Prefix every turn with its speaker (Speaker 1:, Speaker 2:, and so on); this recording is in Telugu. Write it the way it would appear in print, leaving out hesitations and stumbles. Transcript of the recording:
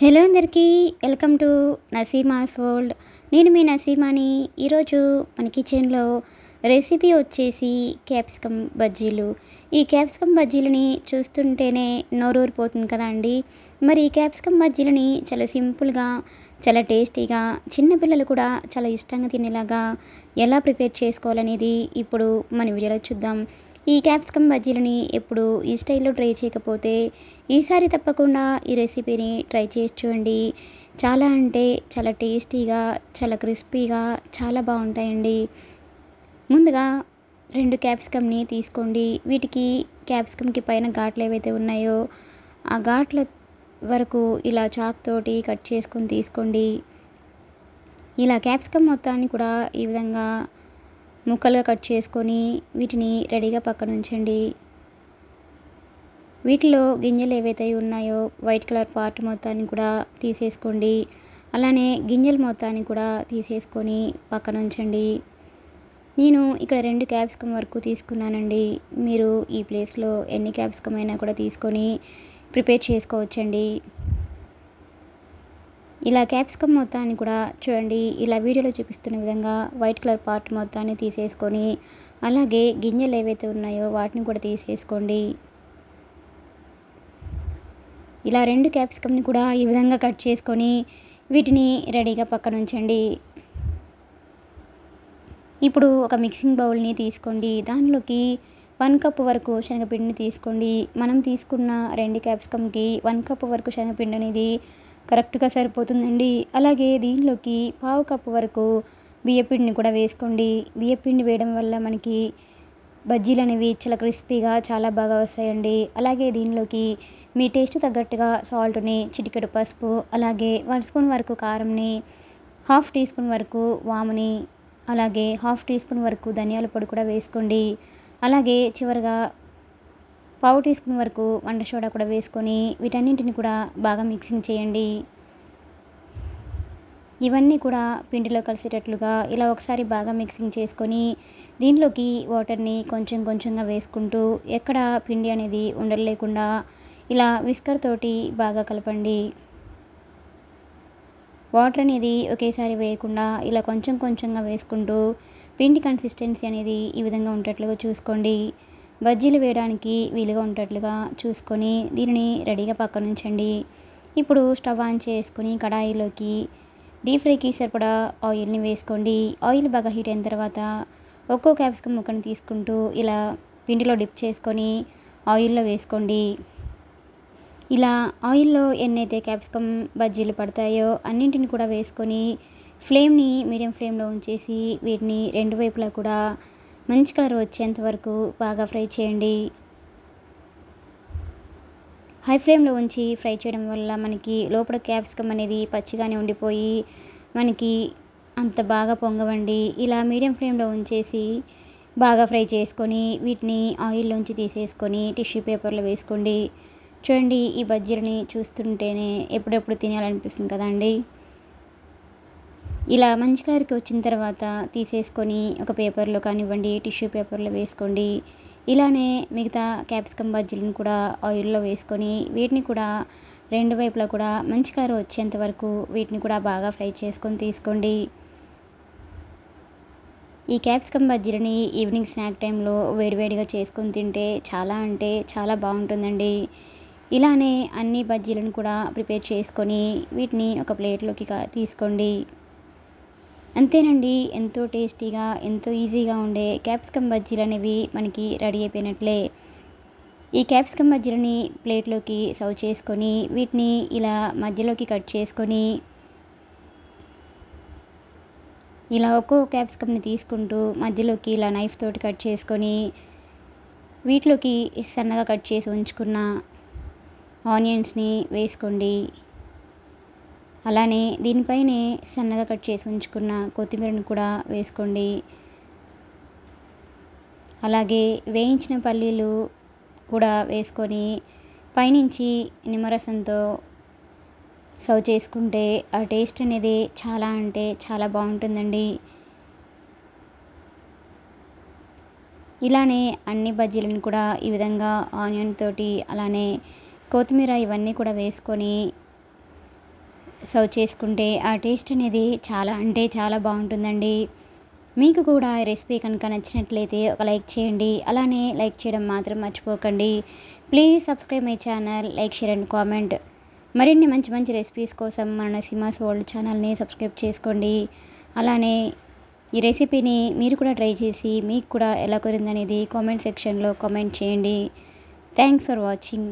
Speaker 1: హలో అందరికీ, వెల్కమ్ టు నసీమాస్ వరల్డ్. నేను మీ నసీమాని. ఈరోజు మన కిచెన్లో రెసిపీ వచ్చేసి క్యాప్సికమ్ బజ్జీలు. ఈ క్యాప్సికమ్ బజ్జీలని చూస్తుంటేనే నోరూరిపోతుంది కదా అండి. మరి ఈ క్యాప్సికమ్ బజ్జీలని చాలా సింపుల్గా, చాలా టేస్టీగా, చిన్నపిల్లలు కూడా చాలా ఇష్టంగా తినేలాగా ఎలా ప్రిపేర్ చేసుకోవాలనేది ఇప్పుడు మన వీడియోలో చూద్దాం. ఈ క్యాప్సికమ్ బజ్జీలని ఎప్పుడు ఈ స్టైల్లో ట్రై చేయకపోతే ఈసారి తప్పకుండా ఈ రెసిపీని ట్రై చేసి చూడండి. చాలా అంటే చాలా టేస్టీగా, చాలా క్రిస్పీగా, చాలా బాగుంటాయండి. ముందుగా 2 క్యాప్సికమ్ని తీసుకోండి. వీటికి క్యాప్సికమ్కి పైన ఘాట్లు ఏవైతే ఉన్నాయో ఆ ఘాట్ల వరకు ఇలా చాక్ తోటి కట్ చేసుకొని తీసుకోండి. ఇలా క్యాప్సికమ్ మొత్తాన్ని కూడా ఈ విధంగా ముక్కలుగా కట్ చేసుకొని వీటిని రెడీగా పక్కన ఉంచండి. వీటిలో గింజలు ఏవైతే ఉన్నాయో వైట్ కలర్ పార్ట్ మొత్తాన్ని కూడా తీసేసుకోండి. అలానే గింజలు మొత్తాన్ని కూడా తీసేసుకొని పక్కన ఉంచండి. నేను ఇక్కడ 2 క్యాప్సికమ్ వరకు తీసుకున్నానండి. మీరు ఈ ప్లేస్లో ఎన్ని క్యాప్సికమ్ అయినా కూడా తీసుకొని ప్రిపేర్ చేసుకోవచ్చండి. ఇలా క్యాప్సికమ్ మొత్తాన్ని కూడా చూడండి, ఇలా వీడియోలో చూపిస్తున్న విధంగా వైట్ కలర్ పార్ట్ మొత్తాన్ని తీసేసుకొని అలాగే గింజలు ఏవైతే ఉన్నాయో వాటిని కూడా తీసేసుకోండి. ఇలా 2 క్యాప్సికమ్ని కూడా ఈ విధంగా కట్ చేసుకొని వీటిని రెడీగా పక్కన ఉంచండి. ఇప్పుడు ఒక మిక్సింగ్ బౌల్ని తీసుకోండి. దానిలోకి 1 కప్ వరకు శనగపిండిని తీసుకోండి. మనం తీసుకున్న 2 క్యాప్సికమ్కి 1 కప్ వరకు శనగపిండి అనేది కరెక్ట్గా సరిపోతుందండి. అలాగే దీనిలోకి 1/2 కప్ వరకు బియ్యపిండిని కూడా వేసుకోండి. బియ్యపిండి వేయడం వల్ల మనకి బజ్జీలు అనేవి చాలా క్రిస్పీగా చాలా బాగా వస్తాయండి. అలాగే దీనిలోకి మీ టేస్ట్ తగ్గట్టుగా సాల్ట్ని, చిటికెడు పసుపు, అలాగే 1 స్పూన్ వరకు కారంని, 1/2 టీ స్పూన్ వరకు వాముని, అలాగే 1/2 టీ స్పూన్ వరకు ధనియాల పొడి కూడా వేసుకోండి. అలాగే చివరిగా 1/2 టీ స్పూన్ వరకు వంట సోడా కూడా వేసుకొని వీటన్నింటిని కూడా బాగా మిక్సింగ్ చేయండి. ఇవన్నీ కూడా పిండిలో కలిసేటట్లుగా ఇలా ఒకసారి బాగా మిక్సింగ్ చేసుకొని దీనిలోకి వాటర్ని కొంచెం కొంచెంగా వేసుకుంటూ ఎక్కడ పిండి అనేది ఉండలు లేకుండా ఇలా విస్కర్ తోటి బాగా కలపండి. వాటర్ అనేది ఒకేసారి వేయకుండా ఇలా కొంచెం కొంచెంగా వేసుకుంటూ పిండి కన్సిస్టెన్సీ అనేది ఈ విధంగా ఉండేట్లుగా చూసుకోండి. బజ్జీలు వేయడానికి వీలుగా ఉండేట్లుగా చూసుకొని దీనిని రెడీగా పక్కన ఉంచండి. ఇప్పుడు స్టవ్ ఆన్ చేసుకుని కడాయిలోకి డీప్ ఫ్రైకి సరిపడా ఆయిల్ని వేసుకోండి. ఆయిల్ బాగా హీట్ అయిన తర్వాత ఒక్కో క్యాప్సికమ్ ముక్కను తీసుకుంటూ ఇలా పిండిలో డిప్ చేసుకొని ఆయిల్లో వేసుకోండి. ఇలా ఆయిల్లో ఎన్నైతే క్యాప్సికమ్ బజ్జీలు పడతాయో అన్నింటిని కూడా వేసుకొని ఫ్లేమ్ని మీడియం ఫ్లేమ్లో ఉంచేసి వీటిని 2 వైపులా కూడా మంచి కలర్ వచ్చేంత వరకు బాగా ఫ్రై చేయండి. హై ఫ్లేమ్లో ఉంచి ఫ్రై చేయడం వల్ల మనకి లోపల క్యాప్సికమ్ అనేది పచ్చిగానే ఉండిపోయి మనకి అంత బాగా పొంగవండి. ఇలా మీడియం ఫ్లేమ్లో ఉంచేసి బాగా ఫ్రై చేసుకొని వీటిని ఆయిల్లోంచి తీసేసుకొని టిష్యూ పేపర్లో వేసుకోండి. చూడండి, ఈ బజ్జీలని చూస్తుంటేనే ఎప్పుడెప్పుడు తినాలనిపిస్తుంది కదండి. ఇలా మంచి కలర్కి వచ్చిన తర్వాత తీసేసుకొని ఒక పేపర్లో కానివ్వండి, టిష్యూ పేపర్లో వేసుకోండి. ఇలానే మిగతా క్యాప్సికమ్ బజ్జీలను కూడా ఆయిల్లో వేసుకొని వీటిని కూడా 2 వైపులా కూడా మంచి కలర్ వచ్చేంత వరకు వీటిని కూడా బాగా ఫ్రై చేసుకొని తీసుకోండి. ఈ క్యాప్సికమ్ బజ్జీలని ఈవినింగ్ స్నాక్ టైంలో వేడివేడిగా చేసుకొని తింటే చాలా అంటే చాలా బాగుంటుందండి. ఇలానే అన్ని బజ్జీలను కూడా ప్రిపేర్ చేసుకొని వీటిని ఒక ప్లేట్లోకి తీసుకోండి. అంతేనండి, ఎంతో టేస్టీగా, ఎంతో ఈజీగా ఉండే క్యాప్సికమ్ బజ్జీలు అనేవి మనకి రెడీ అయిపోయినట్లే. ఈ క్యాప్సికమ్ బజ్జీలని ప్లేట్లోకి సర్వ్ చేసుకొని వీటిని ఇలా మధ్యలోకి కట్ చేసుకొని ఇలా ఒక్కో క్యాప్సికమ్ని తీసుకుంటూ మధ్యలోకి ఇలా నైఫ్ తోటి కట్ చేసుకొని వీటిలోకి సన్నగా కట్ చేసి ఉంచుకున్న ఆనియన్స్ని వేసుకోండి. అలానే దీనిపైనే సన్నగా కట్ చేసి ఉంచుకున్న కొత్తిమీరను కూడా వేసుకోండి. అలాగే వేయించిన పల్లీలు కూడా వేసుకొని పైనుంచి నిమ్మరసంతో సర్వ్ చేసుకుంటే ఆ టేస్ట్ అనేది చాలా అంటే చాలా బాగుంటుందండి. ఇలానే అన్ని బజ్జీలను కూడా ఈ విధంగా ఆనియన్ తోటి అలానే కొత్తిమీర ఇవన్నీ కూడా వేసుకొని సర్వ్ చేసుకుంటే ఆ టేస్ట్ అనేది చాలా అంటే చాలా బాగుంటుందండి. మీకు కూడా ఈ రెసిపీ కనుక నచ్చినట్లయితే ఒక లైక్ చేయండి. అలానే లైక్ చేయడం మాత్రం మర్చిపోకండి. Please subscribe my channel, like, share and comment. మరిన్ని మంచి మంచి రెసిపీస్ కోసం మన నసీమాస్ వరల్డ్ ఛానల్ని సబ్స్క్రైబ్ చేసుకోండి. అలానే ఈ రెసిపీని మీరు కూడా ట్రై చేసి మీకు కూడా ఎలా కుదిరిందనేది కామెంట్ సెక్షన్లో కామెంట్ చేయండి. Thanks for watching.